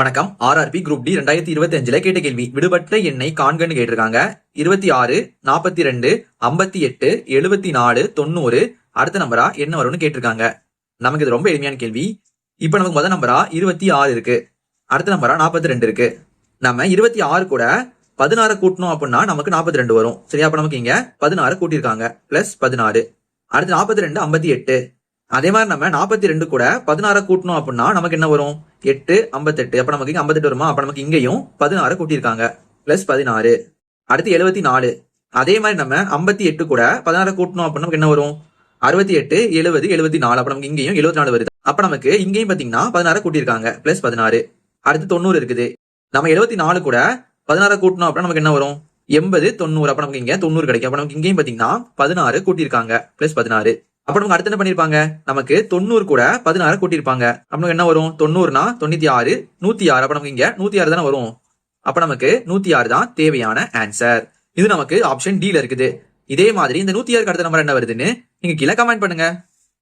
வணக்கம். RRB group D 2025 கேட்ட கேள்வி. விடுபட்ட எண்ணை காண்கன்னு கேட்டிருக்காங்க. 26, 42, 58, 74, 90 அடுத்த நம்பரா என்ன வரும்னு கேட்டிருக்காங்க. நமக்கு இது ரொம்ப எளிமையான கேள்வி. இப்ப நமக்கு முதல் நம்பரா 26 இருக்கு, அடுத்த நம்பரா 42 இருக்கு. நம்ம 26 கூட 16 கூட்டணும் அப்படின்னா நமக்கு 42 வரும். சரியா? அப்ப நமக்கு இங்க 16 கூட்டியிருக்காங்க பிளஸ் 16. அடுத்து 42 58. அதே மாதிரி நம்ம 42 கூட 16 கூட்டணும் அப்படின்னா நமக்கு என்ன வரும்? 8 58. அப்ப நமக்கு இங்க 58 வருமா? அப்ப நமக்கு இங்கேயும் 16 கூட்டியிருக்காங்க பிளஸ் 16. அடுத்து 74. அதே மாதிரி நம்ம 58 கூட 16 கூட்டணும் அப்படின்னா நமக்கு என்ன வரும்? 68 70 74. அப்ப நமக்கு இங்கேயும் 74 வருது. அப்ப நமக்கு இங்கேயும் பாத்தீங்கன்னா 16 கூட்டியிருக்காங்க பிளஸ் 16. அடுத்து 90 இருக்குது. நம்ம 74 கூட 16 கூட்டணும் அப்படின்னா நமக்கு என்ன வரும்? 80 90. அப்ப நமக்கு இங்க 90 கிடைக்கும். அப்ப நமக்கு இங்கேயும் பாத்தீங்கன்னா 16 கூட்டியிருக்காங்க பிளஸ் 16. அப்ப நமக்கு அடுத்து என்ன பண்ணிருப்பாங்க? நமக்கு 90 கூட 16 கூட்டியிருப்பாங்க. அப்ப நமக்கு என்ன வரும்? 90னா 96 106. அப்ப நமக்கு இங்க 106 தானே வரும். அப்ப நமக்கு 106 தான் தேவையான ஆன்சர். இது நமக்கு ஆப்ஷன் டி ல இருக்குது. இதே மாதிரி இந்த 106 அடுத்த நம்பர் என்ன வருதுன்னு நீங்க கீழே கமெண்ட் பண்ணுங்க.